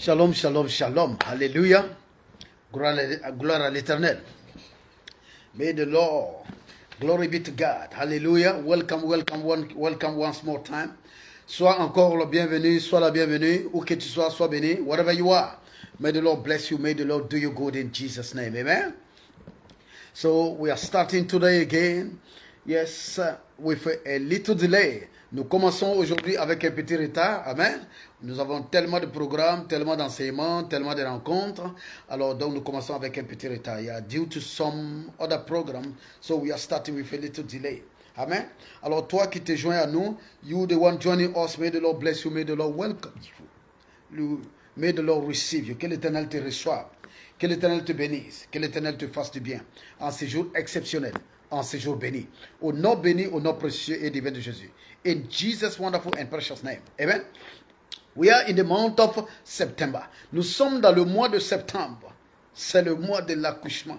Shalom, shalom, shalom. Alléluia. Gloire à l'Éternel. May the Lord. Glory be to God. Hallelujah. Welcome once more time. Sois encore le bienvenu, sois la bienvenue. Où que tu sois, sois béni. Wherever you are. May the Lord bless you. May the Lord do you good in Jesus' name. Amen. So we are starting today again. Yes, with a little delay. Nous commençons aujourd'hui avec un petit retard. Amen. Nous avons tellement de programmes, tellement d'enseignements, tellement de rencontres. Alors, donc, nous commençons avec un petit retard. Yeah, due to some other program, so we are starting with a little delay. Amen. Alors, toi qui te joins à nous, you the one joining us, may the Lord bless you, may the Lord welcome you. May the Lord receive you. Que l'Éternel te reçoive. Que l'Éternel te bénisse. Que l'Éternel te fasse du bien. En ce jour exceptionnel. En ce jour béni. Au nom béni, au nom précieux et divin de Jésus. In Jesus' wonderful and precious name. Amen. We are in the month of September. Nous sommes dans le mois de septembre. C'est le mois de l'accouchement.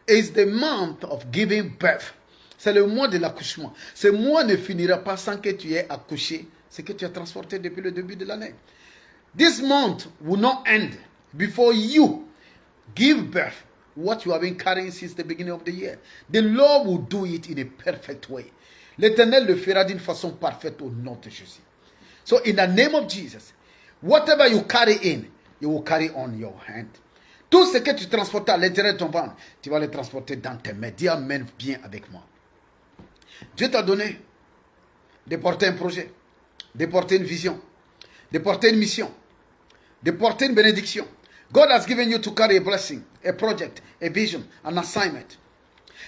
It's the month of giving birth. C'est le mois de l'accouchement. Ce mois ne finira pas sans que tu aies accouché ce que tu as transporté depuis le début de l'année. This month will not end before you give birth what you have been carrying since the beginning of the year. The Lord will do it in a perfect way. L'Éternel le fera d'une façon parfaite au nom de Jésus. So in the name of Jesus, whatever you carry in, you will carry on your hand. Tout ce que tu transportes à l'intérieur de ton ventre, tu vas le transporter dans tes mains. Dis Amen bien avec moi. Dieu t'a donné de porter un projet, de porter une vision, de porter une mission, de porter une bénédiction. God has given you to carry a blessing, a project, a vision, an assignment.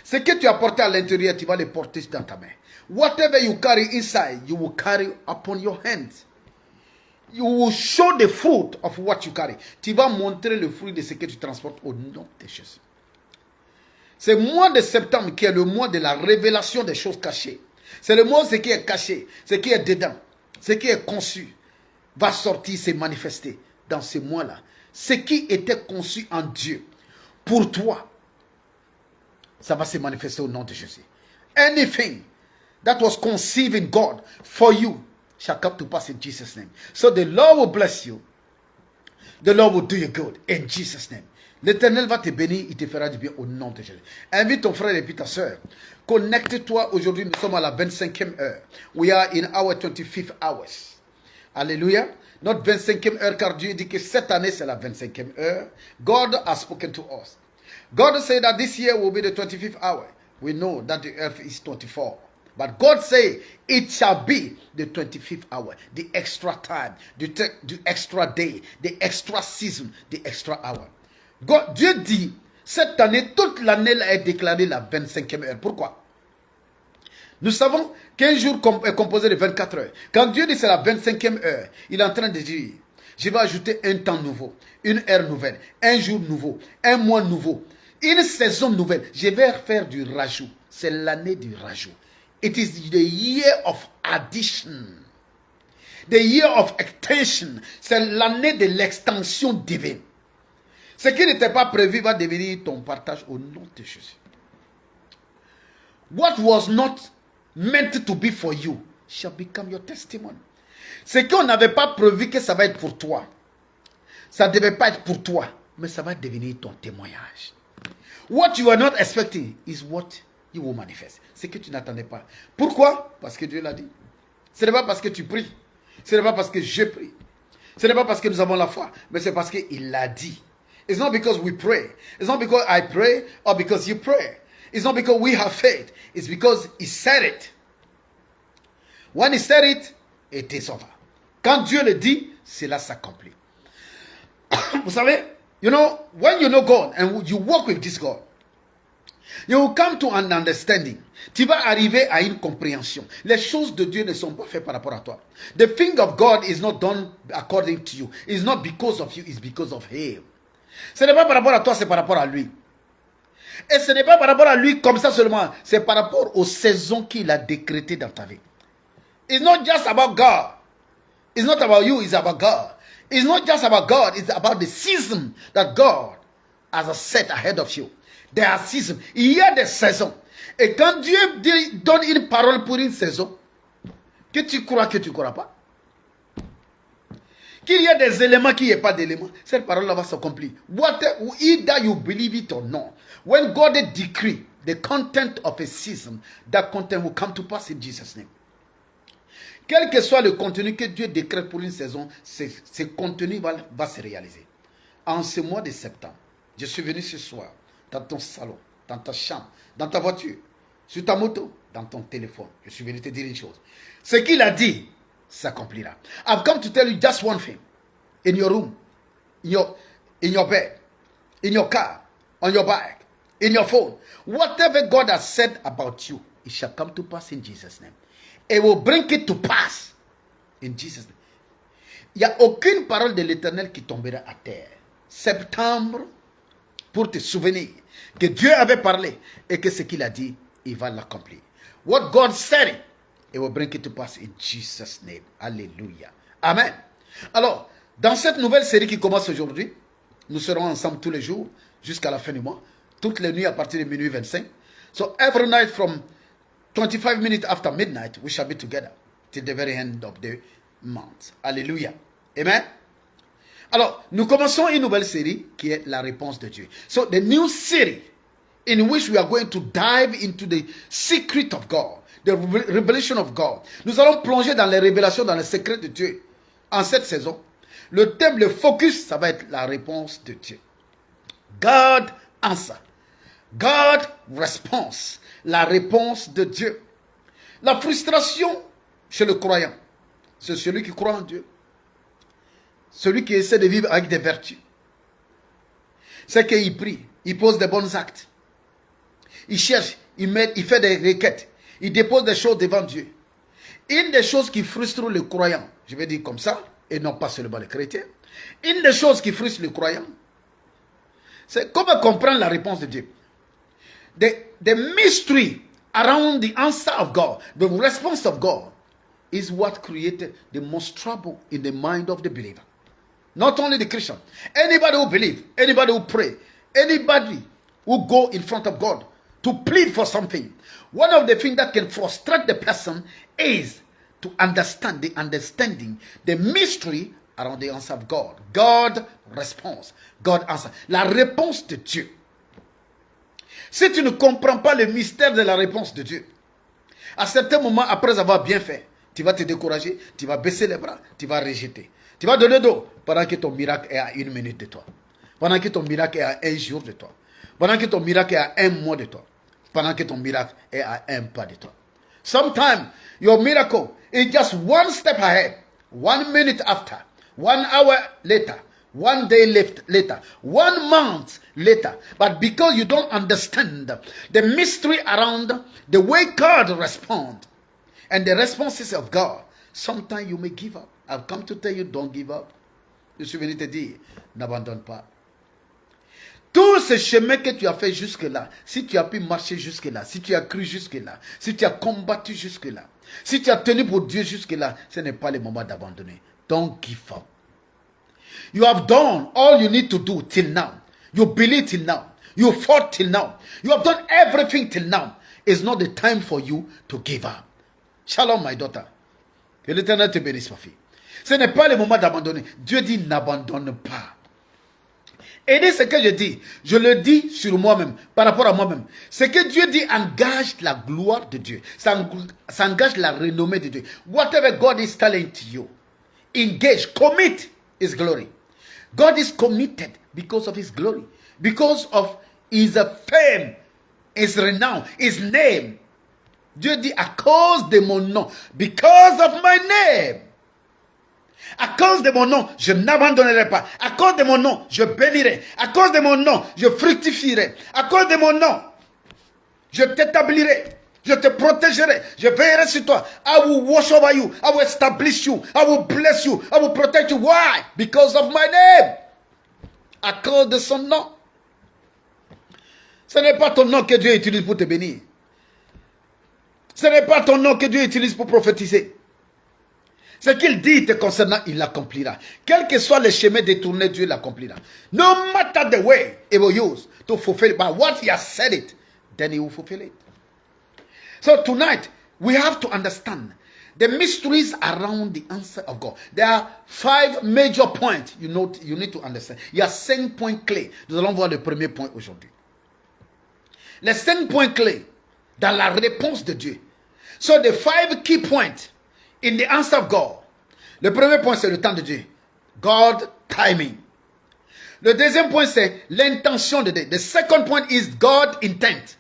Ce que tu as porté à l'intérieur, tu vas le porter dans ta main. Whatever you carry inside, you will carry upon your hands. You will show the fruit of what you carry. Tu vas montrer le fruit de ce que tu transportes au nom de Jésus. C'est le mois de septembre qui est le mois de la révélation des choses cachées. C'est le mois où ce qui est caché, ce qui est dedans, ce qui est conçu, va sortir, se manifester dans ce mois-là. Ce qui était conçu en Dieu pour toi, ça va se manifester au nom de Jésus. Anything that was conceived in God for you shall come to pass in Jesus' name. So the Lord will bless you. The Lord will do you good in Jesus' name. L'Éternel va te bénir, il te fera du bien au nom de Jésus. Invite ton frère et puis ta soeur. Connecte-toi aujourd'hui, nous sommes à la 25e heure. We are in our 25th hours. Alléluia. Notre 25e heure, car Dieu dit que cette année c'est la 25e heure. God has spoken to us. God said that this year will be the 25th hour. We know that the earth is 24. But God said it shall be the 25th hour, the extra time, the extra day, the extra season, the extra hour. Dieu dit, cette année, toute l'année est déclarée la 25e heure. Pourquoi? Nous savons qu'un jour est composé de 24 heures. Quand Dieu dit c'est la 25e heure, il est en train de dire, je vais ajouter un temps nouveau, une heure nouvelle, un jour nouveau, un mois nouveau, une saison nouvelle. Je vais faire du rajout. C'est l'année du rajout. It is the year of addition. The year of extension. C'est l'année de l'extension divine. Ce qui n'était pas prévu va devenir ton partage au nom de Jésus. What was not meant to be for you shall become your testimony. Ce qu'on n'avait pas prévu que ça va être pour toi, ça ne devait pas être pour toi, mais ça va devenir ton témoignage. What you are not expecting is what you will manifest. Ce que tu n'attendais pas. Pourquoi? Parce que Dieu l'a dit. Ce n'est pas parce que tu pries. Ce n'est pas parce que je prie. Ce n'est pas parce que nous avons la foi, mais c'est parce qu'il l'a dit. It's not because we pray. It's not because I pray or because you pray. It's not because we have faith. It's because he said it. When he said it, it is over. Quand Dieu le dit, cela s'accomplit. Vous savez, you know, when you know God and you walk with this God, you will come to an understanding. Tu vas arriver à une compréhension. Les choses de Dieu ne sont pas faites par rapport à toi. The thing of God is not done according to you. It's not because of you, it's because of him. Ce n'est pas par rapport à toi, c'est par rapport à lui. Et ce n'est pas par rapport à lui comme ça seulement. C'est par rapport aux saisons qu'il a décrétées dans ta vie. It's not just about God. It's not about you, it's about God. It's not just about God, it's about the season that God has set ahead of you. There are seasons. Il y a des saisons. Et quand Dieu donne une parole pour une saison, que tu crois pas, Qu'il y ait des éléments, qu'il n'y ait pas d'éléments, cette parole-là va s'accomplir. Either you believe it or not. When God decree the content of a season, that content will come to pass in Jesus' name. Quel que soit le contenu que Dieu décrète pour une saison, ce contenu va se réaliser. En ce mois de septembre, je suis venu ce soir dans ton salon, dans ta chambre, dans ta voiture, sur ta moto, dans ton téléphone. Je suis venu te dire une chose. Ce qu'il a dit s'accomplira. I've come to tell you just one thing. In your room, in your bed, in your car, on your bike, in your phone. Whatever God has said about you, it shall come to pass in Jesus' name. It will bring it to pass in Jesus' name. Il n'y a aucune parole de l'Éternel qui tombera à terre. Septembre, pour te souvenir que Dieu avait parlé et que ce qu'il a dit, il va l'accomplir. What God said, it will bring it to pass in Jesus' name. Alléluia. Amen. Alors, dans cette nouvelle série qui commence aujourd'hui, nous serons ensemble tous les jours jusqu'à la fin du mois, toutes les nuits à partir de minuit 25. So every night from 25 minutes after midnight, we shall be together till the very end of the month. Alléluia. Amen. Alors, nous commençons une nouvelle série qui est la réponse de Dieu. So, the new series in which we are going to dive into the secret of God, the revelation of God. Nous allons plonger dans les révélations, dans les secrets de Dieu en cette saison. Le thème, le focus, ça va être la réponse de Dieu. God answer. God response. La réponse de Dieu. La frustration chez le croyant, c'est celui qui croit en Dieu. Celui qui essaie de vivre avec des vertus. C'est qu'il prie, il pose des bons actes. Il cherche, il fait des requêtes. Il dépose des choses devant Dieu. Une des choses qui frustrent le croyant, je vais dire comme ça, et non pas seulement les chrétiens. Une des choses qui frustre le croyant, c'est comment comprendre la réponse de Dieu. The mystery around the answer of God, the response of God, is what created the most trouble in the mind of the believer. Not only the Christian. Anybody who believes, anybody who pray, anybody who go in front of God to plead for something. One of the things that can frustrate the person is to understand the mystery around the answer of God. God response. God answer. La réponse de Dieu. Si tu ne comprends pas le mystère de la réponse de Dieu, à certains moments, après avoir bien fait, tu vas te décourager, tu vas baisser les bras, tu vas rejeter. Tu vas donner dos pendant que ton miracle est à 1 minute de toi. Pendant que ton miracle est à 1 jour de toi. Pendant que ton miracle est à 1 mois de toi. Pendant que ton miracle est à 1 pas de toi. Sometimes your miracle is just one step ahead, 1 minute after, 1 hour later, 1 day later, 1 month later. But because you don't understand the mystery around the way God responds and the responses of God, sometimes you may give up. I've come to tell you, don't give up. Je suis venu te dire, n'abandonne pas. Tout ce chemin que tu as fait jusque-là, si tu as pu marcher jusque-là, si tu as cru jusque-là, si tu as combattu jusque-là, si tu as tenu pour Dieu jusque-là, ce n'est pas le moment d'abandonner. Don't give up. You have done all you need to do till now. You believe till now. You fought till now. You have done everything till now. It's not the time for you to give up. Shalom, my daughter. Que l'Éternel te bénisse, ma fille. Ce n'est pas le moment d'abandonner. Dieu dit n'abandonne pas. Et c'est ce que je dis. Je le dis sur moi-même, par rapport à moi-même. Ce que Dieu dit engage la gloire de Dieu. Ça engage la renommée de Dieu. Whatever God is telling to you, engage, commit His glory. God is committed because of His glory. Because of His fame, His renown, His name. Dieu dit à cause de mon nom. Because of my name. À cause de mon nom, je n'abandonnerai pas. À cause de mon nom, je bénirai. À cause de mon nom, je fructifierai. À cause de mon nom, je t'établirai. Je te protégerai. Je veillerai sur toi. I will watch over you. I will establish you. I will bless you. I will protect you. Why? Because of my name. À cause de son nom. Ce n'est pas ton nom que Dieu utilise pour te bénir. Ce n'est pas ton nom que Dieu utilise pour prophétiser. Ce qu'il dit te concernant, il l'accomplira. Quel que soit le chemin détourné, Dieu l'accomplira. No matter the way he will use to fulfill it, but what he has said it, then he will fulfill it. So tonight, we have to understand The mysteries around the answer of God. There are 5 major points you need to understand. Il y a 5 points clés. Nous allons voir le premier point aujourd'hui. Les 5 points clés dans la réponse de Dieu. So the 5 key points in the answer of God. Le premier point, c'est le temps de Dieu. God timing. Le deuxième point, c'est l'intention de Dieu. The second point is God intent.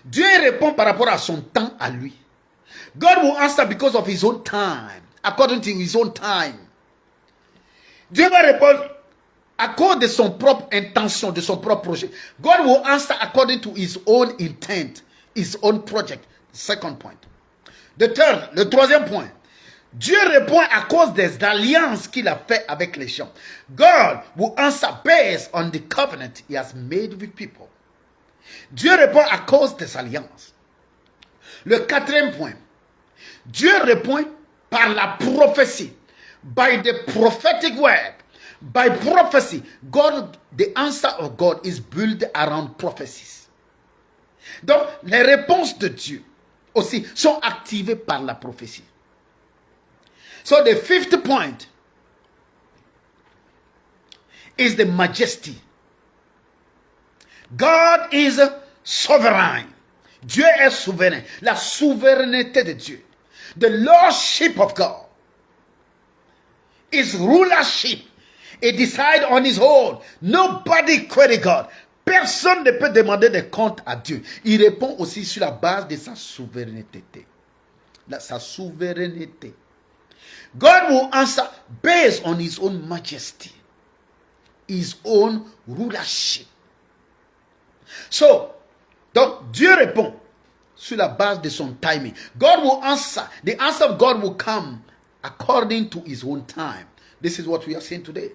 Dieu répond par rapport à son temps à lui. God will answer because of his own time. According to his own time. Dieu va répondre à cause de son propre intention, de son propre projet. God will answer according to his own intent, his own project. Second point. Le troisième point. Dieu répond à cause des alliances qu'il a fait avec les gens. God will answer based on the covenant he has made with people. Dieu répond à cause des alliances. Le quatrième point. Dieu répond par la prophétie. By the prophetic word. By prophecy. God, the answer of God is built around prophecies. Donc, les réponses de Dieu aussi sont activées par la prophétie. So the fifth point is the majesty. God is sovereign. Dieu est souverain. La souveraineté de Dieu. The lordship of God. His rulership. He decide on his own. Nobody query God. Personne ne peut demander des comptes à Dieu. Il répond aussi sur la base de sa souveraineté. Sa souveraineté. God will answer based on his own majesty. His own rulership. So, donc Dieu répond sur la base de son timing. God will answer. The answer of God will come according to his own time. This is what we are saying today.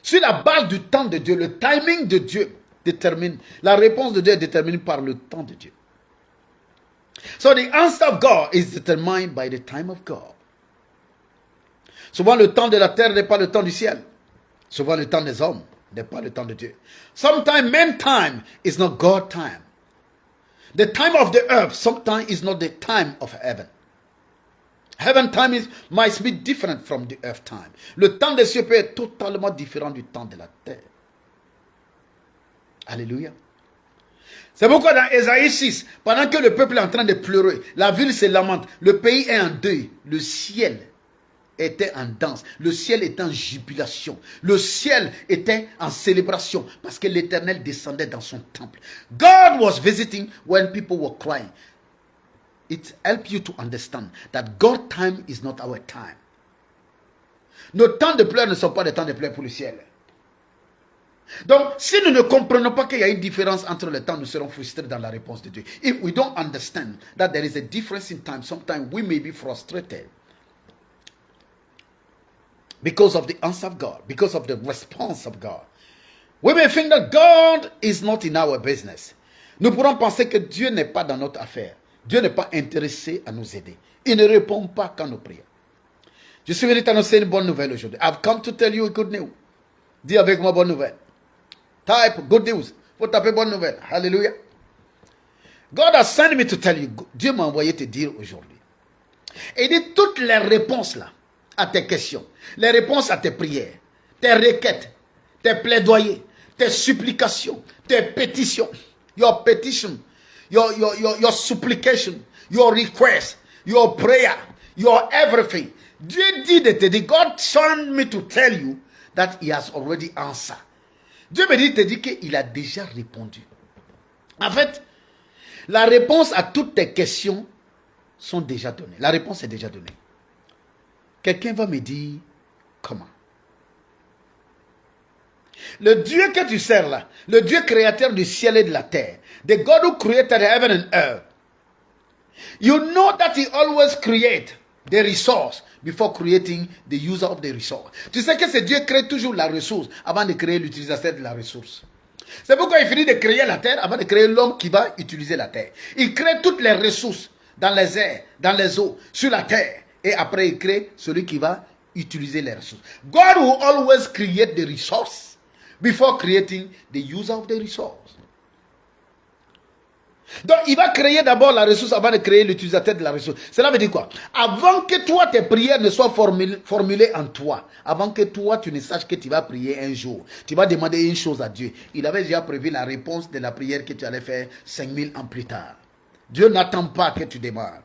Sur la base du temps de Dieu, le timing de Dieu détermine, la réponse de Dieu est déterminée par le temps de Dieu. So the answer of God is determined by the time of God. Souvent le temps de la terre n'est pas le temps du ciel. Souvent le temps des hommes n'est pas le temps de Dieu. Sometimes man's time is not God's time. The time of the earth sometimes is not the time of heaven. Heaven time might be different from the earth time. Le temps des cieux peut être totalement différent du temps de la terre. Alléluia. C'est pourquoi dans Ésaïe 6, pendant que le peuple est en train de pleurer, la ville se lamente, le pays est en deuil, le ciel était en danse, le ciel était en jubilation, le ciel était en célébration parce que l'Éternel descendait dans son temple. God was visiting when people were crying. It helps you to understand that God's time is not our time. Nos temps de pleurs ne sont pas des temps de pleurs pour le ciel. Donc, si nous ne comprenons pas qu'il y a une différence entre les temps, nous serons frustrés dans la réponse de Dieu. If we don't understand that there is a difference in time, sometimes we may be frustrated because of the answer of God, because of the response of God. We may think that God is not in our business. Nous pourrons penser que Dieu n'est pas dans notre affaire. Dieu n'est pas intéressé à nous aider. Il ne répond pas quand nous prions. Je suis venu t'annoncer une bonne nouvelle aujourd'hui. I've come to tell you a good news. Dis avec moi bonne nouvelle. Type good news. Faut taper bonne nouvelle. Hallelujah. God has sent me to tell you. Dieu m'a envoyé te dire aujourd'hui. Et dit toutes les réponses là à tes questions, les réponses à tes prières, tes requêtes, tes plaidoyers, tes supplications, tes pétitions, your petition, your supplication, your request, your prayer, your everything. Dieu dit de te dire, God sent me to tell you that he has already answered. Dieu me dit de te dire qu'il a déjà répondu. En fait, la réponse à toutes tes questions sont déjà données. La réponse est déjà donnée. Quelqu'un va me dire comment? Le Dieu que tu sers là, le Dieu créateur du ciel et de la terre, the God who created heaven and earth, you know that he always create the resource before creating the user of the resource. Tu sais que ce Dieu crée toujours la ressource avant de créer l'utilisateur de la ressource. C'est pourquoi il finit de créer la terre avant de créer l'homme qui va utiliser la terre. Il crée toutes les ressources dans les airs, dans les eaux, sur la terre. Et après, il crée celui qui va utiliser les ressources. God will always create the resource before creating the user of the resource. Donc, il va créer d'abord la ressource avant de créer l'utilisateur de la ressource. Cela veut dire quoi? Avant que toi, tes prières ne soient formulées en toi, avant que toi, tu ne saches que tu vas prier un jour, tu vas demander une chose à Dieu. Il avait déjà prévu la réponse de la prière que tu allais faire 5000 ans plus tard. Dieu n'attend pas que tu démarres.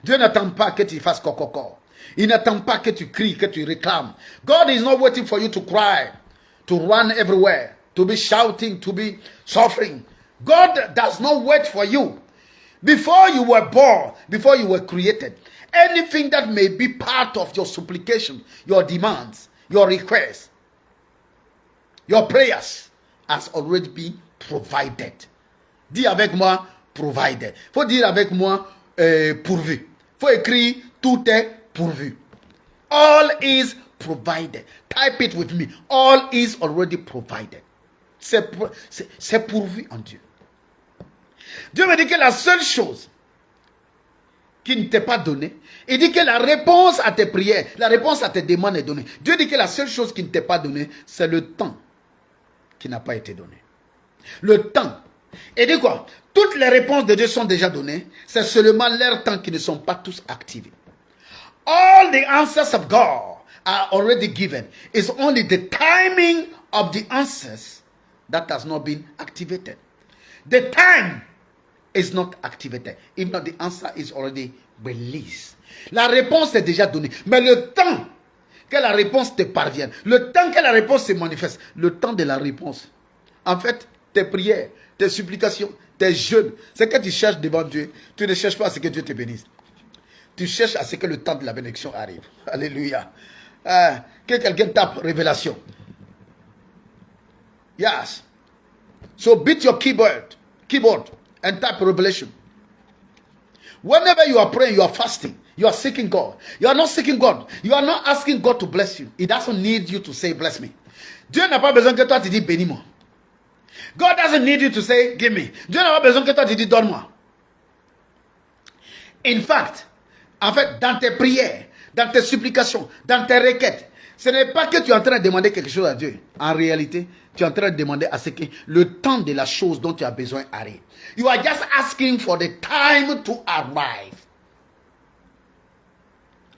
Dieu n'attend pas que tu fasses coco. Il n'attend pas que tu cries, que tu réclames. God is not waiting for you to cry, to run everywhere, to be shouting, to be suffering. God does not wait for you. Before you were born, before you were created, anything that may be part of your supplication, your demands, your requests, your prayers has already been provided. Dis avec moi, provided. Faut dire avec moi, pourvu. Faut écrire, tout est pourvu. All is provided. Type it with me. All is already provided. C'est pourvu en Dieu. Dieu me dit que la seule chose qui ne t'est pas donnée, il dit que la réponse à tes prières, la réponse à tes demandes est donnée. Dieu dit que la seule chose qui ne t'est pas donnée, c'est le temps qui n'a pas été donné. Le temps. Et dit quoi? Toutes les réponses de Dieu sont déjà données, c'est seulement leurs temps qui ne sont pas tous activés. All the answers of God are already given. It's only the timing of the answers that has not been activated. The time is not activated. If not, the answer is already released. La réponse est déjà donnée. Mais le temps que la réponse te parvienne, le temps que la réponse se manifeste, le temps de la réponse. En fait, tes prières, tes supplications, tes jeûnes, c'est que tu cherches devant Dieu. Tu ne cherches pas à ce que Dieu te bénisse. Tu cherches à ce que le temps de la bénédiction arrive. Alléluia. Que quelqu'un tape révélation. Yes. So beat your keyboard and type revelation. Whenever you are praying, you are fasting, you are seeking God. You are not seeking God. You are not asking God to bless you. He doesn't need you to say bless me. Dieu n'a pas besoin que toi tu dis bénis-moi. God doesn't need you to say give me. Dieu n'a pas besoin que toi tu dis donne-moi. In fact, en fait, dans tes prières, dans tes supplications, dans tes requêtes, ce n'est pas que tu es en train de demander quelque chose à Dieu. En réalité, tu es en train de demander à ce que le temps de la chose dont tu as besoin arrive. You are just asking for the time to arrive.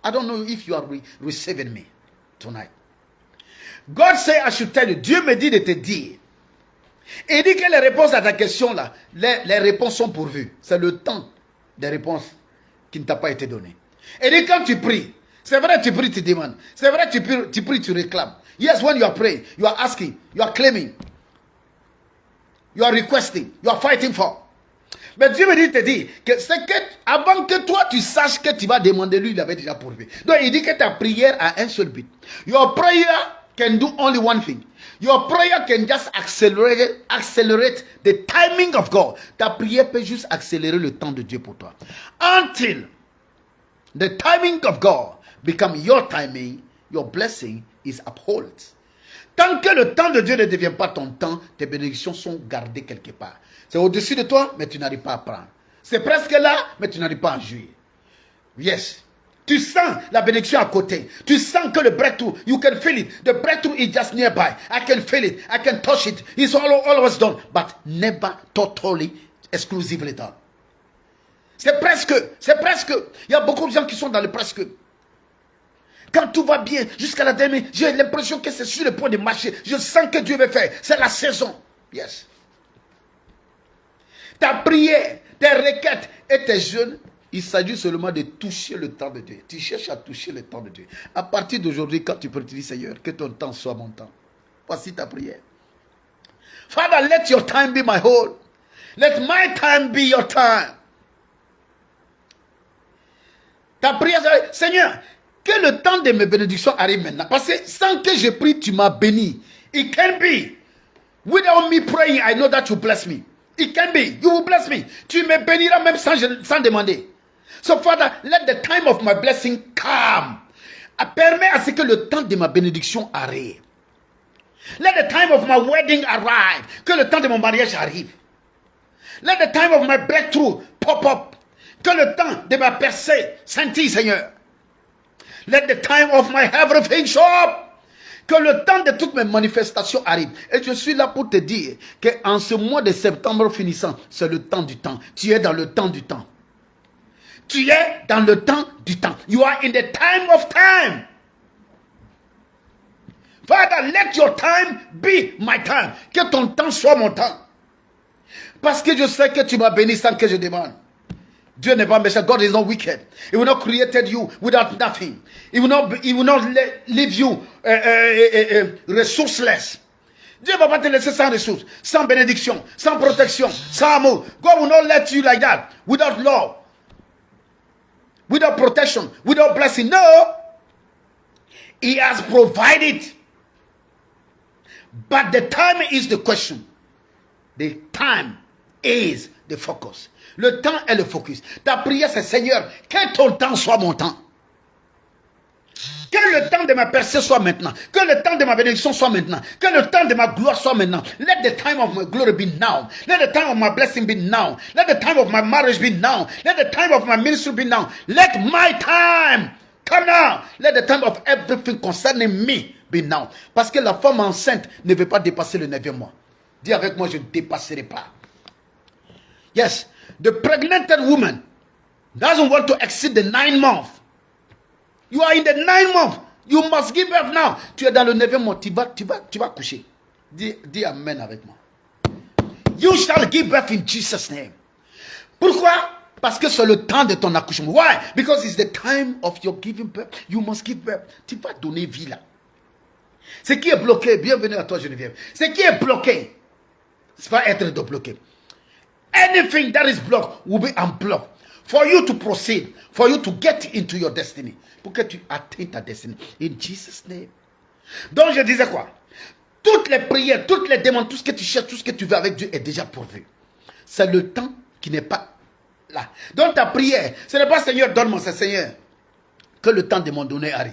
I don't know if you are receiving me tonight. God say I should tell you. Dieu me dit de te dire. Il dit que les réponses à ta question là, les réponses sont pourvues. C'est le temps des réponses qui ne t'a pas été donné. Et dit quand tu pries, c'est vrai tu pries, tu demandes. C'est vrai tu pries, tu réclames. Yes, when you are praying, you are asking, you are claiming, you are requesting, you are fighting for. Mais Dieu me dit te dire que c'est que avant que toi tu saches que tu vas demander, lui il avait déjà pourvu. Donc il dit que ta prière a un seul but. Your prayer can do only one thing. Your prayer can just accelerate the timing of God. Ta prière peut juste accélérer le temps de Dieu pour toi. Until the timing of God become your timing, your blessing is upheld. Tant que le temps de Dieu ne devient pas ton temps, tes bénédictions sont gardées quelque part. C'est au-dessus de toi, mais tu n'arrives pas à prendre. C'est presque là, mais tu n'arrives pas à jouir. Yes. Tu sens la bénédiction à côté. Tu sens que le breakthrough, you can feel it. The breakthrough is just nearby. I can feel it. I can touch it. It's always done. But never totally, exclusively done. C'est presque. Il y a beaucoup de gens qui sont dans le presque. Quand tout va bien, jusqu'à la dernière, j'ai l'impression que c'est sur le point de marcher. Je sens que Dieu veut faire. C'est la saison. Yes. Ta prière, tes requêtes et tes jeûnes, il s'agit seulement de toucher le temps de Dieu. Tu cherches à toucher le temps de Dieu. À partir d'aujourd'hui, quand tu peux te dire, Seigneur, que ton temps soit mon temps. Voici ta prière. Father, let your time be my whole. Let my time be your time. Ta prière, Seigneur, que le temps de mes bénédictions arrive maintenant. Parce que sans que je prie, tu m'as béni. It can be. Without me praying, I know that you bless me. It can be. You will bless me. Tu me béniras même sans demander. So Father, let the time of my blessing come. Permets à ce que le temps de ma bénédiction arrive. Let the time of my wedding arrive. Que le temps de mon mariage arrive. Let the time of my breakthrough pop up. Que le temps de ma percée scintille, Seigneur. Let the time of my everything show up. Que le temps de toutes mes manifestations arrive. Et je suis là pour te dire qu'en ce mois de septembre finissant, c'est le temps du temps. Tu es dans le temps du temps. Tu es dans le temps du temps. You are in the time of time. Father, let your time be my time. Que ton temps soit mon temps. Parce que je sais que tu m'as béni sans que je demande. Dieu n'est pas méchant. God is not wicked. He will not create you without nothing. He will not leave you resourceless. Dieu ne va pas te laisser sans ressources, sans bénédiction, sans protection, sans amour. God will not let you like that, without love, without protection, without blessing. No. He has provided. But the time is the question. The time is the focus. Le temps est le focus. Ta prière, c'est Seigneur, que ton temps soit mon temps. Que le temps de ma percée soit maintenant. Que le temps de ma bénédiction soit maintenant. Que le temps de ma gloire soit maintenant. Let the time of my glory be now. Let the time of my blessing be now. Let the time of my marriage be now. Let the time of my ministry be now. Let my time come now. Let the time of everything concerning me be now. Parce que la femme enceinte ne veut pas dépasser le 9e mois. Dis avec moi, je ne dépasserai pas. Yes, the pregnant woman doesn't want to exceed the 9 months. You are in the 9 months. You must give birth now. Tu es dans le 9e mois. Tu vas coucher. Dis Amen avec moi. You shall give birth in Jesus' name. Pourquoi? Parce que c'est le temps de ton accouchement. Why? Because it's the time of your giving birth. You must give birth. Tu vas donner vie là. Ce qui est bloqué, bienvenue à toi Geneviève. Ce qui est bloqué, c'est pas être bloqué. Anything that is blocked will be unblocked. For you to proceed, for you to get into your destiny. Pour que tu atteignes ta destinée. In Jesus' name. Donc je disais quoi? Toutes les prières, toutes les demandes, tout ce que tu cherches, tout ce que tu veux avec Dieu est déjà pourvu. C'est le temps qui n'est pas là. Donc ta prière, ce n'est pas Seigneur, donne-moi ça, Seigneur. Que le temps de mon donné arrive.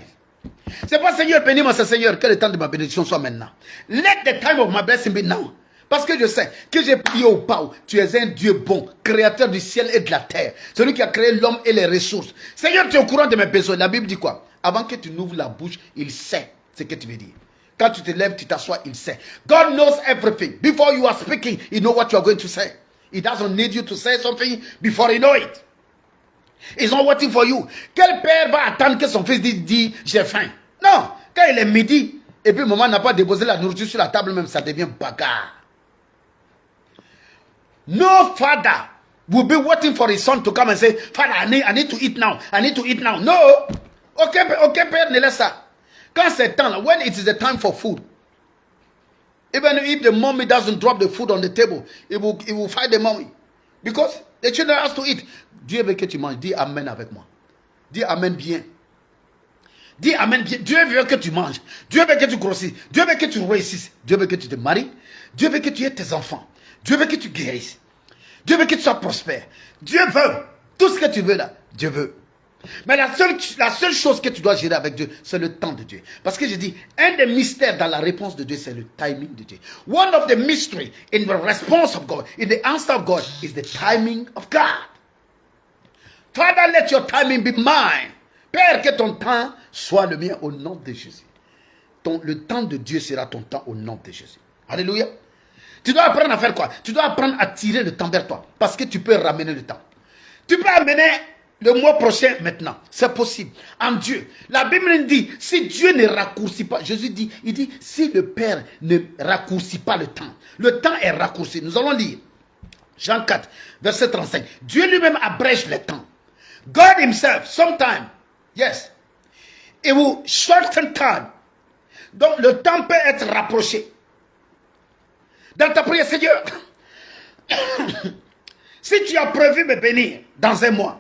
C'est pas Seigneur, bénis-moi ça, Seigneur, que le temps de ma bénédiction soit maintenant. Let the time of my blessing be now. Parce que je sais que j'ai prié au Pau. Tu es un Dieu bon, créateur du ciel et de la terre. Celui qui a créé l'homme et les ressources. Seigneur, tu es au courant de mes besoins. La Bible dit quoi? Avant que tu n'ouvres la bouche, il sait ce que tu veux dire. Quand tu te lèves, tu t'assois, il sait. God knows everything. Before you are speaking, he knows what you are going to say. He doesn't need you to say something before he knows it. He's not waiting for you. Quel père va attendre que son fils dise j'ai faim? Non. Quand il est midi, et puis maman n'a pas déposé la nourriture sur la table, même ça devient bagarre. No father will be waiting for his son to come and say, Father, I need to eat now. I need to eat now. No. Okay, père, ne laisse ça. Quand c'est temps, when it is the time for food, even if the mommy doesn't drop the food on the table, it will fight the mommy. Because the children has to eat. Dieu veut que tu manges. Dis Amen avec moi. Dis Amen bien. Dis Amen bien. Dieu veut que tu manges. Dieu veut que tu grossisses. Dieu veut que tu réussisses. Dieu veut que tu te maries. Dieu veut que tu aies tes enfants. Dieu veut que tu guérisses. Dieu veut que tu sois prospère. Dieu veut. Tout ce que tu veux là, Dieu veut. Mais la seule chose que tu dois gérer avec Dieu, c'est le temps de Dieu. Parce que je dis, un des mystères dans la réponse de Dieu, c'est le timing de Dieu. One of the mysteries in the response of God, in the answer of God, is the timing of God. Father, let your timing be mine. Père, que ton temps soit le mien au nom de Jésus. Le temps de Dieu sera ton temps au nom de Jésus. Alléluia. Tu dois apprendre à faire quoi? Tu dois apprendre à tirer le temps vers toi. Parce que tu peux ramener le temps. Tu peux amener le mois prochain maintenant. C'est possible. En Dieu. La Bible dit, si Dieu ne raccourcit pas, Jésus dit, il dit, si le Père ne raccourcit pas le temps est raccourci. Nous allons lire Jean 4, verset 35. Dieu lui-même abrège le temps. God himself, sometime, yes, it will shorten time. Donc le temps peut être rapproché. Dans ta prière, Seigneur, si tu as prévu me bénir dans un mois,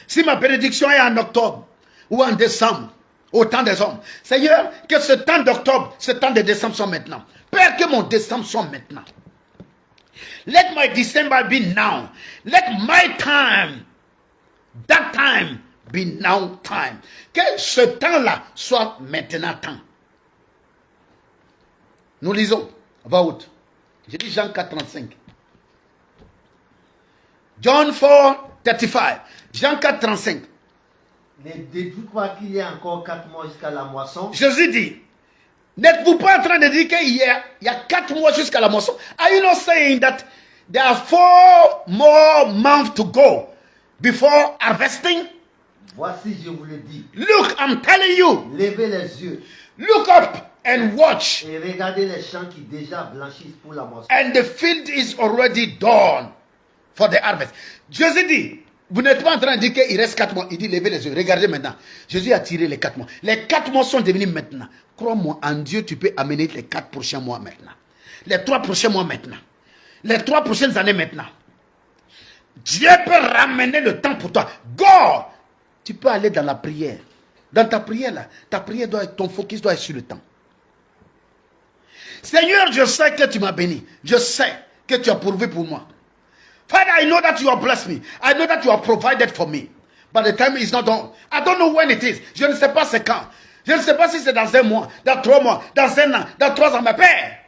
si ma bénédiction est en octobre ou en décembre, au temps des hommes, Seigneur, que ce temps d'octobre, ce temps de décembre soit maintenant. Père, que mon décembre soit maintenant. Let my December be now. Let my time, that time, be now time. Que ce temps-là soit maintenant temps. Nous lisons. Va où? J'ai dit Jean 4, 35. John 4, 35. Jean 4, 35. Ne dites-vous pas qu'il y a encore 4 mois jusqu'à la moisson? Jésus dit, N'êtes-vous pas en train de dire qu'il y a 4 mois jusqu'à la moisson? Are you not saying that there are 4 more months to go before harvesting? Voici, je vous le dis. Look, I'm telling you. Levez les yeux. Look up and watch. Et regardez les champs qui déjà blanchissent pour la moisson. And the field is already done for the harvest. Jésus dit, vous n'êtes pas en train de dire qu'il reste 4 mois. Il dit, levez les yeux. Regardez maintenant. Jésus a tiré les 4 mois. Les 4 mois sont devenus maintenant. Crois-moi, en Dieu, tu peux amener les 4 prochains mois maintenant. Les 3 prochains mois maintenant. Les 3 prochaines années maintenant. Dieu peut ramener le temps pour toi. God, tu peux aller dans la prière. Dans ta prière là, ta prière doit être, ton focus doit être sur le temps. Seigneur, je sais que tu m'as béni. Je sais que tu as pourvu pour moi. Father, I know that you have blessed me. I know that you have provided for me. But the time is not done. I don't know when it is. Je ne sais pas c'est quand. Je ne sais pas si c'est dans 1 mois, dans 3 mois, dans 1 an, dans 3 ans. Mais Père,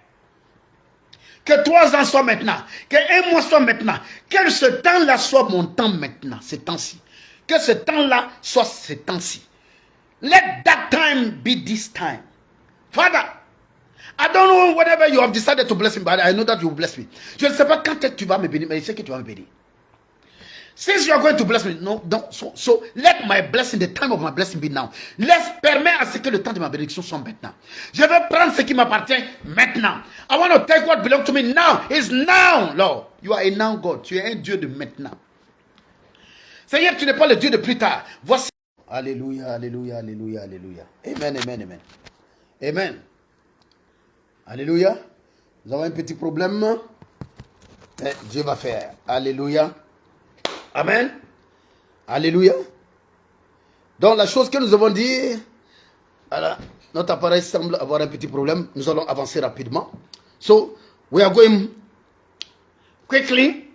que 3 ans soient maintenant. Que 1 mois soit maintenant. Que ce temps-là soit mon temps maintenant, ces temps-ci. Que ce temps-là soit ces temps-ci. Let that time be this time. Father, I don't know whatever you have decided to bless me, but I know that you will bless me. Je ne sais pas quand tu vas me bénir, mais je sais que tu vas me bénir. Since you are going to bless me, no, don't, so let my blessing, the time of my blessing be now. Permets à ce que le temps de ma bénédiction soit maintenant. Je vais prendre ce qui m'appartient maintenant. I want to take what belongs to me now. It's now, Lord. You are a now God. Tu es un Dieu de maintenant. Seigneur, tu n'es pas le Dieu de plus tard. Voici. Alléluia, alléluia, alléluia, alléluia. Amen, amen, amen. Amen. Alléluia. Nous avons un petit problème. Mais Dieu va faire. Alléluia. Amen. Alléluia. Donc la chose que nous avons dit, voilà, notre appareil semble avoir un petit problème. Nous allons avancer rapidement. So, we are going quickly.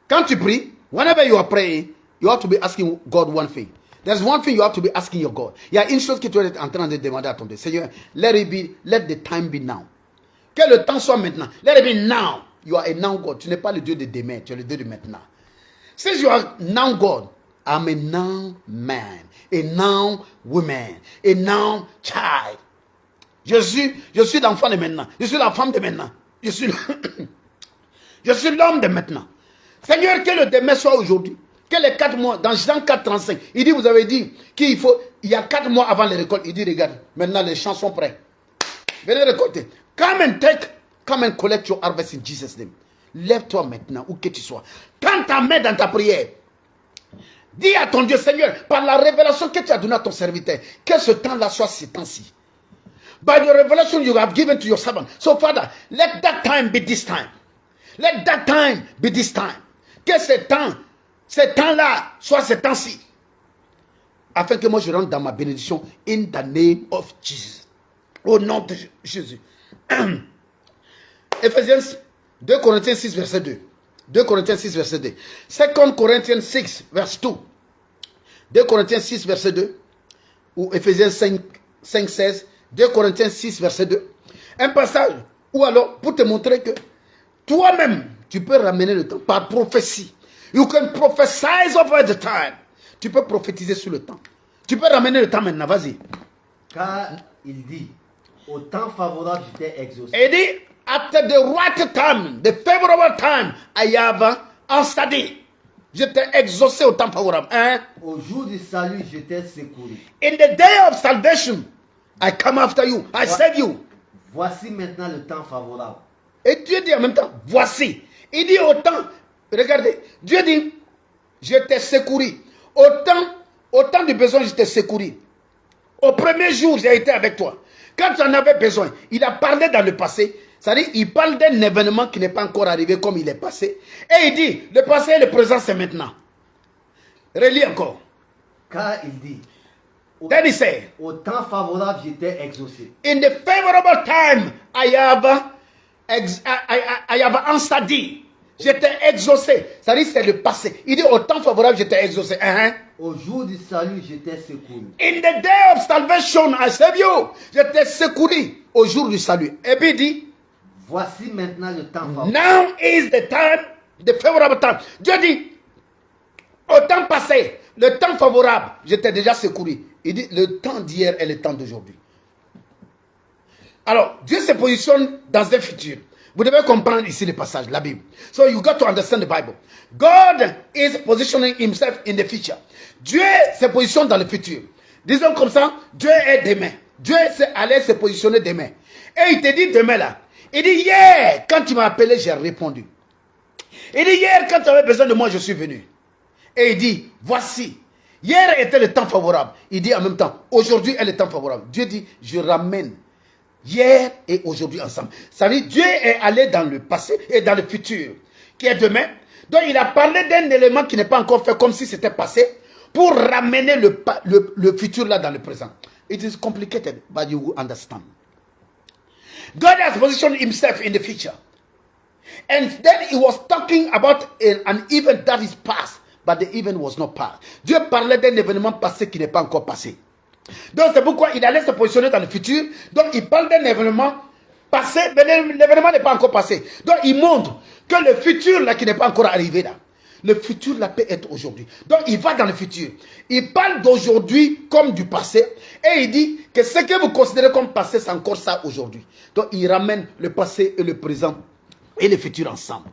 Quand tu pries, whenever you are praying, you have to be asking God one thing. There's one thing you have to be asking your God. Il y a une chose que tu es en train de demander à ton Dieu. Seigneur, let the time be now. Que le temps soit maintenant. Let it be now. You are a now God. Tu n'es pas le Dieu de demain, tu es le Dieu de maintenant. Since you are now God, I'm a now man, a now woman, a now child. Je suis l'enfant de maintenant. Je suis la femme de maintenant. Je suis l'homme de maintenant. Seigneur, que le demain soit aujourd'hui. Que les 4 mois, dans Jean 4, 35, il dit, vous avez dit il y a 4 mois avant les récoltes. Il dit, regarde, maintenant les champs sont prêts. Venez récolter. Come and collect your harvest in Jesus' name. Lève-toi maintenant, où que tu sois. Tends ta main dans ta prière. Dis à ton Dieu, Seigneur, par la révélation que tu as donnée à ton serviteur, que ce temps-là soit ce temps-ci. By the revelation you have given to your servant. So, Father, let that time be this time. Let that time be this time. Que ce temps-là soit ce temps-ci. Afin que moi je rentre dans ma bénédiction in the name of Jesus. Au nom de Jésus. Ephésiens 2 Corinthiens 6, verset 2. 2 Corinthiens 6, verset 2. 2 Corinthians 6, verset 2. 2 Corinthiens 6, verset 2. Ou Ephésiens 5, 16. 2 Corinthiens 6, verset 2. Un passage où alors, pour te montrer que toi-même, tu peux ramener le temps par prophétie. You can prophesize over the time. Tu peux prophétiser sur le temps. Tu peux ramener le temps maintenant, vas-y. Car il dit, au temps favorable, j'étais exaucé. Il dit, after the right time, the favorable time, I have answered. J'étais exaucé au temps favorable. Hein? Au jour du salut, j'étais secouru. In the day of salvation, I come after you. I save you. Voici maintenant le temps favorable. Et Dieu dit en même temps, voici. Il dit au temps, regardez, Dieu dit, je t'ai secouru. Au temps du besoin, je t'ai secouru. Au premier jour, j'ai été avec toi. Quand tu en avais besoin, il a parlé dans le passé. C'est-à-dire, il parle d'un événement qui n'est pas encore arrivé comme il est passé. Et il dit, le passé et le présent, c'est maintenant. Relis encore. Car il dit, Then he said, au temps favorable, j'étais exaucé. in the favorable time, I have answered thee. J'étais exaucé. C'est-à-dire, c'est le passé. Il dit, au temps favorable, j'étais exaucé. Au jour du salut, j'étais secouru. In the day of salvation, I save you. J'étais secouru au jour du salut. Et puis il dit, voici maintenant le temps favorable. now is the time, the favorable time. Dieu dit, au temps passé, le temps favorable, j'étais déjà secouru. Il dit, le temps d'hier est le temps d'aujourd'hui. Alors, Dieu se positionne dans un futur. Vous devez comprendre ici le passage, la Bible. So you got to understand the Bible. God is positioning himself in the future. Dieu se positionne dans le futur. Disons comme ça, Dieu est demain. Dieu allait se positionner demain. Et il te dit demain là. Il dit hier, quand tu m'as appelé, j'ai répondu. Il dit hier, quand tu avais besoin de moi, je suis venu. Et il dit, voici. Hier était le temps favorable. Il dit en même temps, aujourd'hui est le temps favorable. Dieu dit, je ramène hier et aujourd'hui ensemble. Ça veut dire Dieu est allé dans le passé et dans le futur, qui est demain. Donc il a parlé d'un élément qui n'est pas encore fait, comme si c'était passé, pour ramener le futur là dans le présent. It is complicated, but you will understand. God has positioned himself in the future. And then he was talking about an event that is past, but the event was not past. Dieu parlait d'un événement passé qui n'est pas encore passé. Donc c'est pourquoi il allait se positionner dans le futur. Donc il parle d'un événement passé, mais l'événement n'est pas encore passé. Donc il montre que le futur là qui n'est pas encore arrivé là, le futur là peut être aujourd'hui. Donc il va dans le futur. Il parle d'aujourd'hui comme du passé. Et il dit que ce que vous considérez comme passé, c'est encore ça aujourd'hui. Donc il ramène le passé et le présent et le futur ensemble.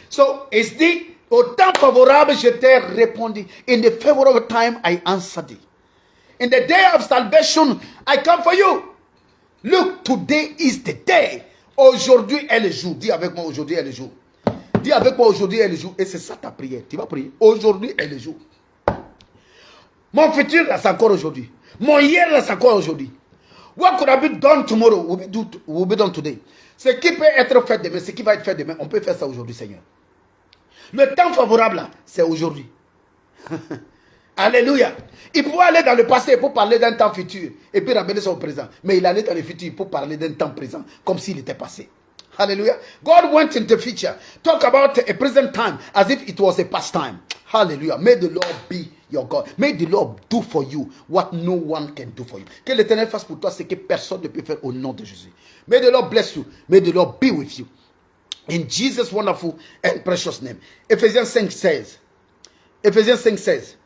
So il dit, au temps favorable, je t'ai répondu. In the favorable time, I answered thee. In the day of salvation, I come for you. Look, today is the day. Aujourd'hui est le jour. Dis avec moi, aujourd'hui est le jour. Dis avec moi, aujourd'hui est le jour. Et c'est ça ta prière. Tu vas prier. Aujourd'hui est le jour. Mon futur, là, c'est encore aujourd'hui. Mon hier, là, c'est encore aujourd'hui. What could have been done tomorrow will be done today. Ce qui peut être fait demain, ce qui va être fait demain, on peut faire ça aujourd'hui, Seigneur. Le temps favorable, là, c'est aujourd'hui. Alléluia. Il pouvait aller dans le passé pour parler d'un temps futur et puis ramener ça au présent. Mais il allait dans le futur pour parler d'un temps présent comme s'il était passé. Hallelujah. God went into the future. Talk about a present time as if it was a past time. Hallelujah. May the Lord be your God. May the Lord do for you what no one can do for you. Que l'Éternel fasse pour toi ce que personne ne peut faire au nom de Jésus. May the Lord bless you. May the Lord be with you. In Jesus' wonderful and precious name. Ephésiens 5, 16. Ephésiens 5, 16.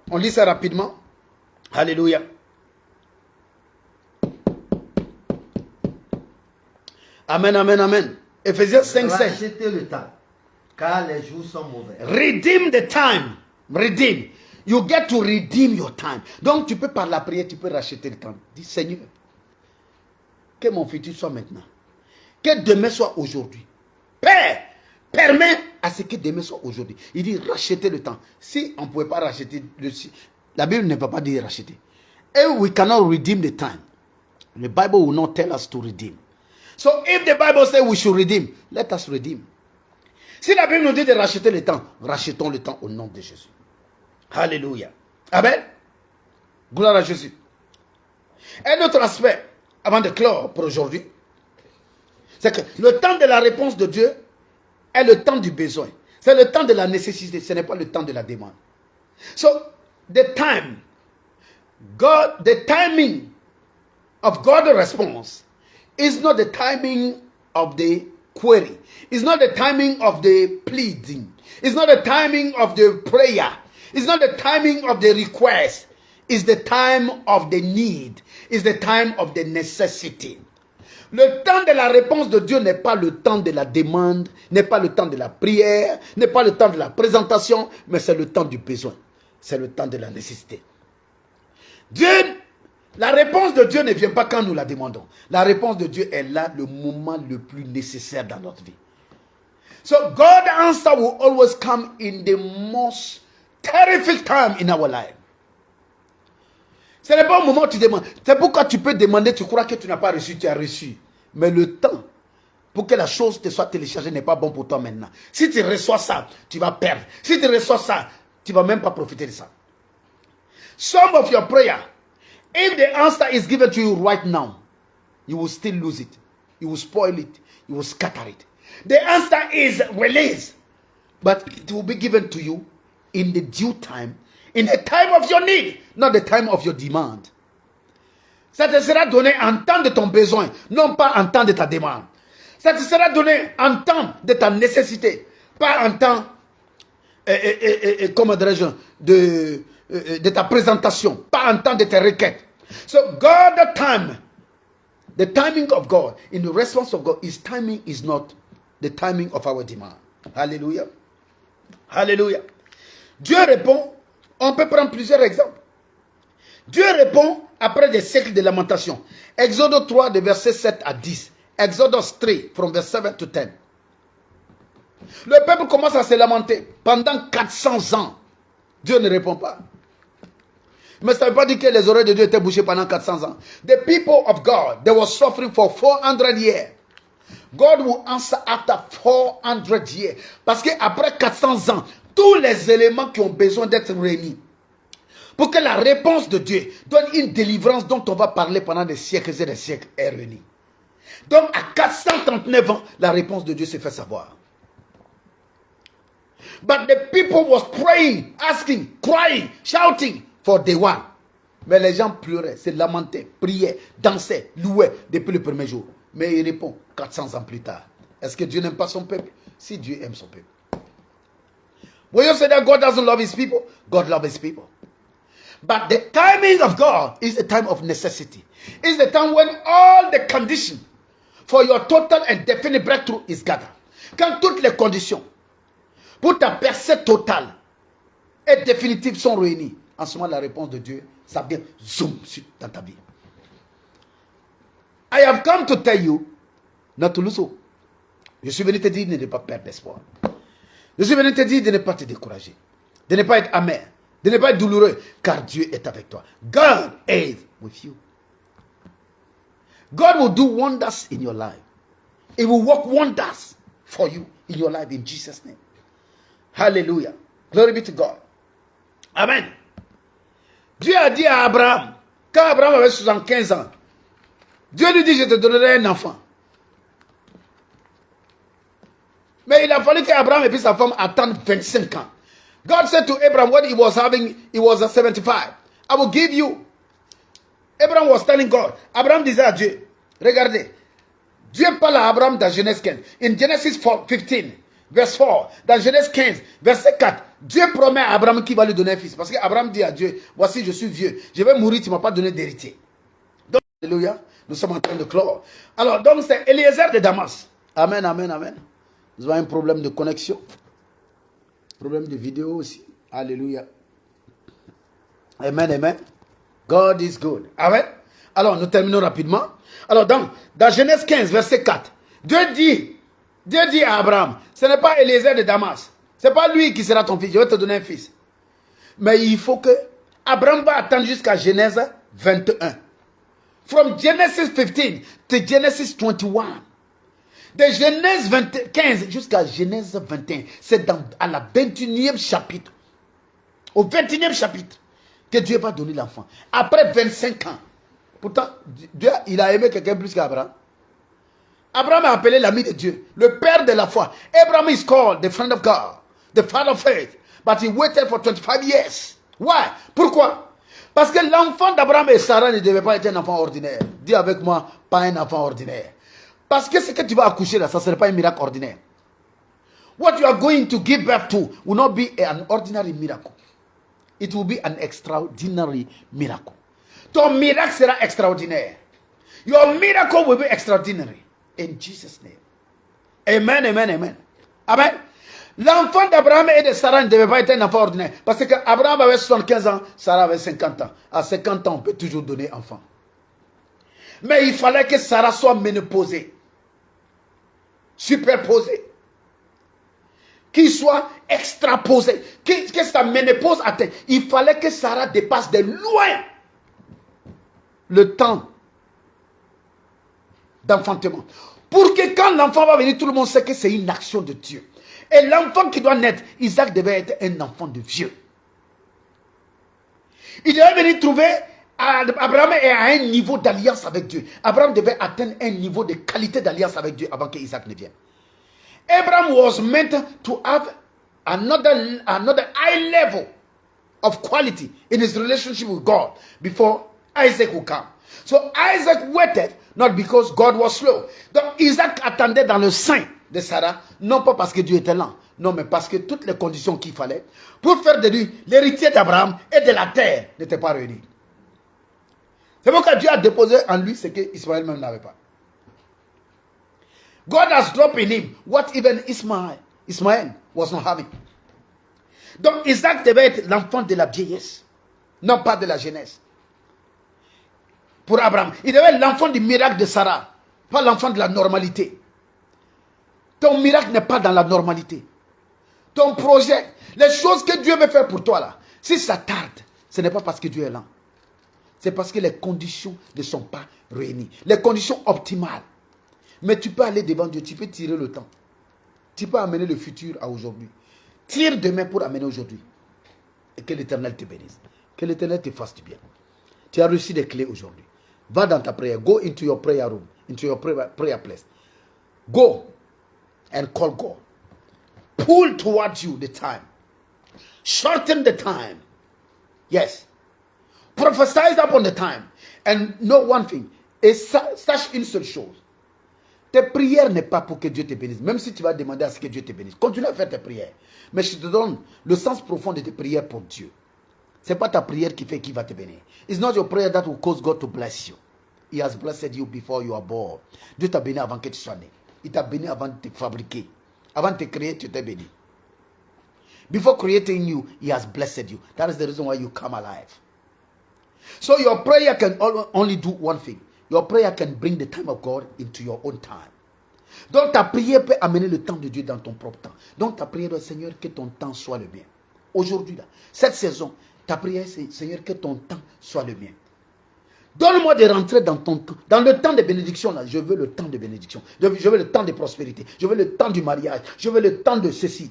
On lit ça rapidement. Alléluia. Amen, amen, amen. Ephésiens 5, 16. Rachetez le temps, car les jours sont mauvais. Redeem the time. Redeem. You get to redeem your time. Donc tu peux par la prière, tu peux racheter le temps. Dis Seigneur, que mon futur soit maintenant. Que demain soit aujourd'hui. Père, permets à ce que demain soit aujourd'hui. Il dit racheter le temps. Si on ne pouvait pas racheter, la Bible ne va pas dire racheter. If we cannot redeem the time, the Bible will not tell us to redeem. So if the Bible says we should redeem, let us redeem. Si la Bible nous dit de racheter le temps, rachetons le temps au nom de Jésus. Alléluia. Amen. Gloire à Jésus. Un autre aspect, avant de clore pour aujourd'hui, c'est que le temps de la réponse de Dieu est le temps du besoin. C'est le temps de la nécessité. Ce n'est pas le temps de la demande. So, the timing of God's response is not the timing of the query. It's not the timing of the pleading. It's not the timing of the prayer. It's not the timing of the request. It's the time of the need. It's the time of the necessity. Le temps de la réponse de Dieu n'est pas le temps de la demande, n'est pas le temps de la prière, n'est pas le temps de la présentation, mais c'est le temps du besoin. C'est le temps de la nécessité. La réponse de Dieu ne vient pas quand nous la demandons. La réponse de Dieu est là, le moment le plus nécessaire dans notre vie. So God's answer will always come in the most terrific time in our life. Ce n'est pas au moment où tu demandes. C'est pourquoi tu peux demander, tu crois que tu n'as pas reçu, tu as reçu. Mais le temps pour que la chose te soit téléchargée n'est pas bon pour toi maintenant. Si tu reçois ça, tu vas perdre. Si tu reçois ça, tu ne vas même pas profiter de ça. Some of your prayer, if the answer is given to you right now, you will still lose it. You will spoil it. You will scatter it. The answer is released. But it will be given to you in the due time, in the time of your need, not the time of your demand. Ça te sera donné en temps de ton besoin, non pas en temps de ta demande. Ça te sera donné en temps de ta nécessité, pas en temps, comment dirais-je, de ta présentation, pas en temps de tes requêtes. So God's time The timing of God, in the response of God, His timing is not the timing of our demand. Alléluia. Alléluia. Dieu répond, on peut prendre plusieurs exemples. Dieu répond après des siècles de lamentation. Exode 3, de verset 7 à 10. Exodus 3, from verse 7 to 10. Le peuple commence à se lamenter pendant 400 ans. Dieu ne répond pas. Mais ça ne veut pas dire que les oreilles de Dieu étaient bouchées pendant 400 ans. The people of God, they were suffering for 400 years. God will answer after 400 years. Parce qu'après 400 ans, tous les éléments qui ont besoin d'être réunis pour que la réponse de Dieu donne une délivrance dont on va parler pendant des siècles et des siècles est réunie. Donc à 439 ans, la réponse de Dieu s'est fait savoir. But the people was praying, asking, crying, shouting for day one. Mais les gens pleuraient, se lamentaient, priaient, dansaient, louaient depuis le premier jour. Mais il répond 400 ans plus tard. Est-ce que Dieu n'aime pas son peuple? Si Dieu aime son peuple. When you say that God doesn't love his people, God loves his people. But the timing of God is a time of necessity. It's the time when all the conditions for your total and definite breakthrough is gathered. Quand toutes les conditions pour ta percée totale et définitive sont réunies, en ce moment la réponse de Dieu, ça vient zoom dans ta vie. I have come to tell you not to lose hope. Je suis venu te dire de ne pas perdre espoir. Je suis venu te dire de ne pas te décourager, de ne pas être amer, de ne pas être douloureux, car Dieu est avec toi. God is with you. God will do wonders in your life. He will work wonders for you in your life in Jesus' name. Hallelujah. Glory be to God. Amen. Dieu a dit à Abraham, quand Abraham avait 75 ans, Dieu lui dit, je te donnerai un enfant. Mais il a fallu qu'Abraham et puis sa femme attendent 25 ans. God said to Abraham when he was 75, I will give you. Abraham was telling God. Abraham disait à Dieu, regardez, Dieu parle à Abraham dans Genèse 15. In Genesis 15, verse 4, dans Genèse 15, verset 4, Dieu promet à Abraham qu'il va lui donner un fils. Parce qu'Abraham dit à Dieu, voici, je suis vieux, je vais mourir, tu ne m'as pas donné d'héritier. Donc, alléluia, nous sommes en train de clore. Alors, donc c'est Eliezer de Damas. Amen, amen, amen. Nous avons un problème de connexion. Problème de vidéo aussi. Alléluia. Amen, amen. God is good. Amen. Alors, nous terminons rapidement. Alors, dans Genèse 15, verset 4, Dieu dit à Abraham, ce n'est pas Eliezer de Damas. Ce n'est pas lui qui sera ton fils. Je vais te donner un fils. Mais il faut que Abraham va attendre jusqu'à Genèse 21. From Genesis 15 to Genesis 21. De Genèse 15 jusqu'à Genèse 21. C'est à la 21e chapitre. Au 21e chapitre. Que Dieu va donner l'enfant. Après 25 ans. Pourtant, Dieu, il a aimé quelqu'un plus qu'Abraham. Abraham a appelé l'ami de Dieu. Le père de la foi. Abraham is called the friend of God. The father of faith. But he waited for 25 years. Why? Pourquoi? Parce que l'enfant d'Abraham et Sarah ne devait pas être un enfant ordinaire. Dis avec moi, pas un enfant ordinaire. Parce que ce que tu vas accoucher là, ça ne sera pas un miracle ordinaire. What you are going to give birth to will not be an ordinary miracle. It will be an extraordinary miracle. Ton miracle sera extraordinaire. Your miracle will be extraordinary. In Jesus' name. Amen, amen, amen. Amen. L'enfant d'Abraham et de Sarah ne devait pas être un enfant ordinaire. Parce qu'Abraham avait 75 ans, Sarah avait 50 ans. À 50 ans, on peut toujours donner enfant. Mais il fallait que Sarah soit ménopausée. Superposée. Qu'il soit extraposé. Que sa ménopause atteigne. Il fallait que Sarah dépasse de loin le temps d'enfantement. Pour que quand l'enfant va venir, tout le monde sait que c'est une action de Dieu. Et l'enfant qui doit naître, Isaac devait être un enfant de vieux. Il devait venir trouver Abraham est à un niveau d'alliance avec Dieu. Abraham devait atteindre un niveau de qualité d'alliance avec Dieu avant que Isaac ne vienne. Abraham was meant to have another high level of quality in his relationship with God before Isaac would come. So Isaac waited, not because God was slow. Donc Isaac attendait dans le sein de Sarah, non pas parce que Dieu était lent, non, mais parce que toutes les conditions qu'il fallait pour faire de lui l'héritier d'Abraham et de la terre n'étaient pas réunies. C'est pourquoi Dieu a déposé en lui ce que Ismaël même n'avait pas. God has dropped in him what even Ismaël was not having. Donc Isaac devait être l'enfant de la vieillesse, non pas de la jeunesse. Pour Abraham, il devait être l'enfant du miracle de Sarah, pas l'enfant de la normalité. Ton miracle n'est pas dans la normalité. Ton projet, les choses que Dieu veut faire pour toi là, si ça tarde, ce n'est pas parce que Dieu est lent. C'est parce que les conditions ne sont pas réunies. Les conditions optimales. Mais tu peux aller devant Dieu, tu peux tirer le temps. Tu peux amener le futur à aujourd'hui. Tire demain pour amener aujourd'hui. Et que l'Éternel te bénisse. Que l'Éternel te fasse du bien. Tu as reçu des clés aujourd'hui. Va dans ta prière. Go into your prayer room. Into your prayer place. Go and call God. Pull towards you the time. Shorten the time. Yes. Prophesy upon the time. And know one thing. Et sache une seule chose. Tes prières n'est pas pour que Dieu te bénisse. Même si tu vas demander à ce que Dieu te bénisse. Continue à faire tes prières. Mais je te donne le sens profond de tes prières pour Dieu. Ce n'est pas ta prière qui fait qu'il va te bénir. It's not your prayer that will cause God to bless you. He has blessed you before you are born. Dieu t'a béni avant que tu sois né. Il t'a béni avant de te fabriquer. Avant de te créer, tu t'es béni. Before creating you, He has blessed you. That is the reason why you come alive. So your prayer can only do one thing. Your prayer can bring the time of God into your own time. Donc ta prière peut amener le temps de Dieu dans ton propre temps. Donc ta prière doit, Seigneur, que ton temps soit le mien. Aujourd'hui, là, cette saison, ta prière, c'est, Seigneur, que ton temps soit le mien. Donne-moi de rentrer dans ton temps. Dans le temps de bénédiction, là, je veux le temps de bénédiction. Je veux le temps de prospérité. Je veux le temps du mariage. Je veux le temps de ceci.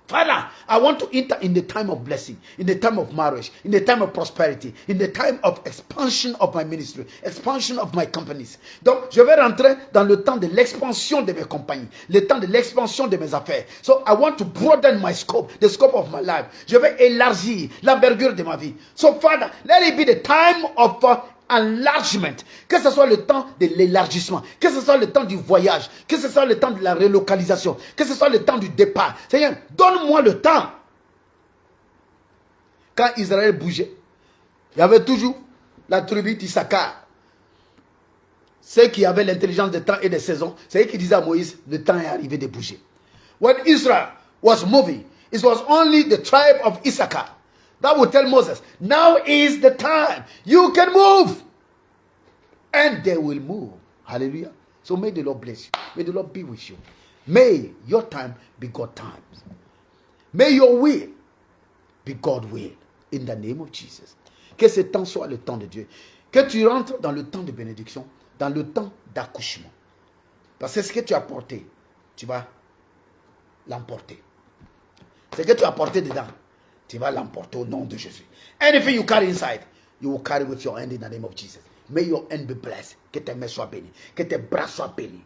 Father, I want to enter in the time of blessing, in the time of marriage, in the time of prosperity, in the time of expansion of my ministry, expansion of my companies. Donc, je vais rentrer dans le temps de l'expansion de mes compagnies, le temps de l'expansion de mes affaires. So, I want to broaden my scope, the scope of my life. Je vais élargir l'envergure de ma vie. So, Father, let it be the time of enlargement, que ce soit le temps de l'élargissement, que ce soit le temps du voyage, que ce soit le temps de la relocalisation, que ce soit le temps du départ. Seigneur, donne-moi le temps. Quand Israël bougeait, il y avait toujours la tribu d'Issachar. Ceux qui avaient l'intelligence des temps et des saisons, c'est eux qui disaient à Moïse, le temps est arrivé de bouger. When Israel was moving, it was only the tribe of Issachar that would tell Moses, now is the time. You can move. And they will move. Hallelujah. So may the Lord bless you. May the Lord be with you. May your time be God's time. May your will be God's will. In the name of Jesus. Que ce temps soit le temps de Dieu. Que tu rentres dans le temps de bénédiction, dans le temps d'accouchement. Parce que ce que tu as porté, tu vas l'emporter. Ce que tu as porté dedans, tu vas l'emporter au nom de Jésus. Anything you carry inside, you will carry with your hand in the name of Jesus. May your hand be blessed. Que tes mains soient bénies. Que tes bras soient bénis.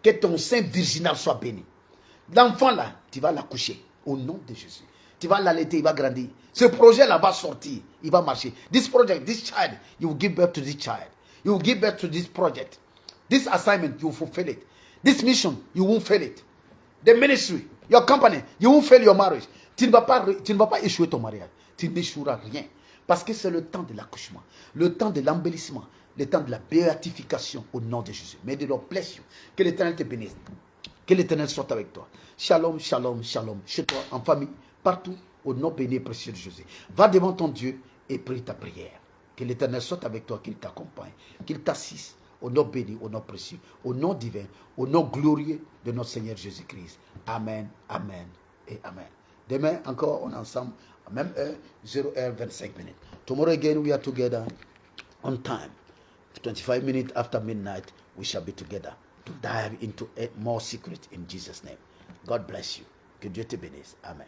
Que ton sein virginal soit béni. L'enfant là, tu vas l'accoucher au nom de Jésus. Tu vas l'allaiter, il va grandir. Ce projet là va sortir, il va marcher. This project, this child, you will give birth to this child. You will give birth to this project. This assignment, you will fulfill it. This mission, you won't fail it. The ministry, your company, you won't fail your marriage. Tu ne vas pas échouer ton mariage. Tu n'échoueras rien. Parce que c'est le temps de l'accouchement, le temps de l'embellissement, le temps de la béatification au nom de Jésus. May the Lord bless you. Que l'Éternel te bénisse. Que l'Éternel soit avec toi. Shalom, shalom, shalom. Chez toi, en famille, partout, au nom béni et précieux de Jésus. Va devant ton Dieu et prie ta prière. Que l'Éternel soit avec toi, qu'il t'accompagne, qu'il t'assiste. Au nom béni, au nom précieux, au nom divin, au nom glorieux de notre Seigneur Jésus-Christ. Amen, amen et amen. Demain, encore, on est ensemble, à même heure, 0h25. Tomorrow again, we are together on time. 25 minutes after midnight, we shall be together to dive into more secret in Jesus' name. God bless you. Que Dieu te bénisse. Amen.